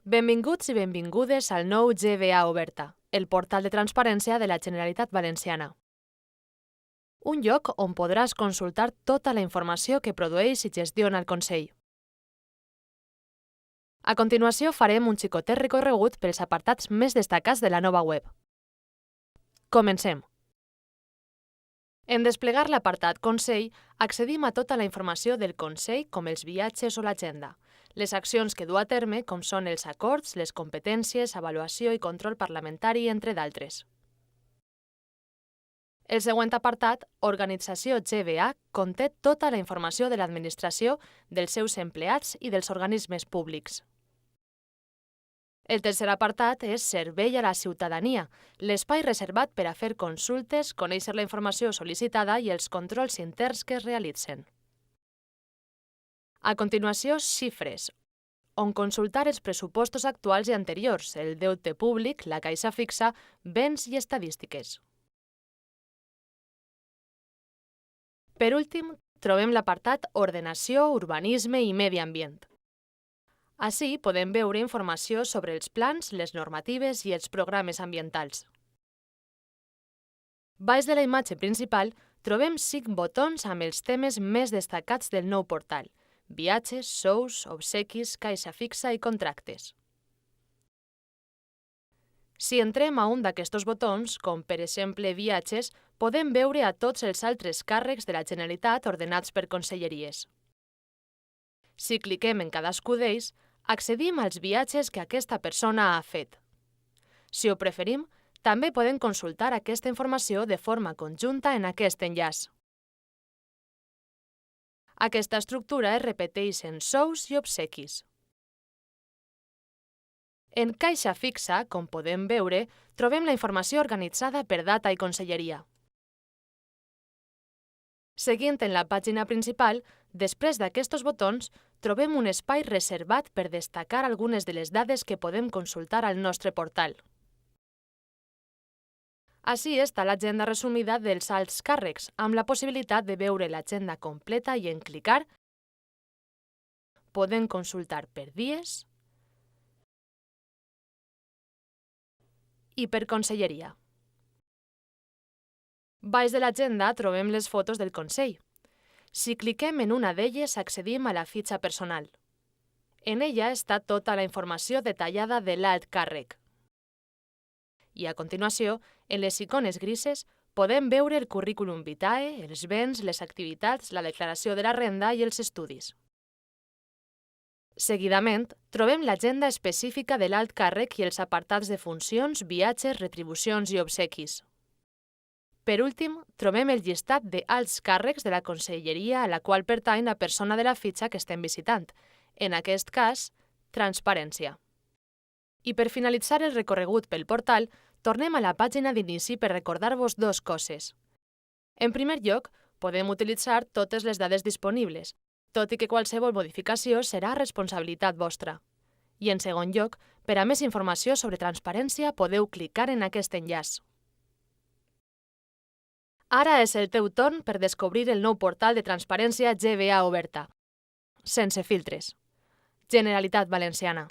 Benvinguts i benvingudes al nou GVA Oberta, el portal de transparència de la Generalitat Valenciana. Un lloc on podràs consultar tota la informació que produeix i gestiona el Consell. A continuació farem un xicotet recorregut pels apartats més destacats de la nova web. Comencem. En desplegar l'apartat Consell, accedim a tota la informació del Consell com els viatges o l'agenda, les accions que du a terme com són els acords, les competències, avaluació i control parlamentari, entre d'altres. El següent apartat, Organització GVA, conté tota la informació de l'administració, dels seus empleats i dels organismes públics. El tercer apartat és Servei a la ciutadania, l'espai reservat per a fer consultes, conèixer la informació sol·licitada i els controls interns que es realitzen. A continuació, Xifres, on consultar els pressupostos actuals i anteriors, el deute públic, la caixa fixa, béns i estadístiques. Per últim, trobem l'apartat Ordenació, Urbanisme i Medi Ambient. Ací podem veure informació sobre els plans, les normatives i els programes ambientals. Baix de la imatge principal trobem 5 botons amb els temes més destacats del nou portal: viatges, sous, obsequis, caixa fixa i contractes. Si entrem a un d'aquests botons, com per exemple viatges, podem veure a tots els altres càrrecs de la Generalitat ordenats per conselleries. Si cliquem en cadascú d'ells, accedim als viatges que aquesta persona ha fet. Si ho preferim, també podem consultar aquesta informació de forma conjunta en aquest enllaç. Aquesta estructura es repeteix en sous i obsequis. En caixa fixa, com podem veure, trobem la informació organitzada per data i conselleria. Seguint en la pàgina principal, després d'aquests botons, trobem un espai reservat per destacar algunes de les dades que podem consultar al nostre portal. Ací està l'agenda resumida dels alts càrrecs, amb la possibilitat de veure l'agenda completa i en clicar podem consultar per dies i per conselleria. Baix de l'agenda trobem les fotos del Consell. Si cliquem en una d'elles, accedim a la fitxa personal. En ella està tota la informació detallada de l'alt càrrec. I a continuació, en les icones grises, podem veure el currículum vitae, els béns, les activitats, la declaració de la renda i els estudis. Seguidament, trobem l'agenda específica de l'alt càrrec i els apartats de funcions, viatges, retribucions i obsequis. Per últim, trobem el llistat d'alts càrrecs de la conselleria a la qual pertany la persona de la fitxa que estem visitant, en aquest cas, Transparència. I per finalitzar el recorregut pel portal, tornem a la pàgina d'inici per recordar-vos dues coses. En primer lloc, podem utilitzar totes les dades disponibles, tot i que qualsevol modificació serà responsabilitat vostra. I en segon lloc, per a més informació sobre transparència, podeu clicar en aquest enllaç. Ara és el teu torn per descobrir el nou portal de transparència GVA Oberta. Sense filtres. Generalitat Valenciana.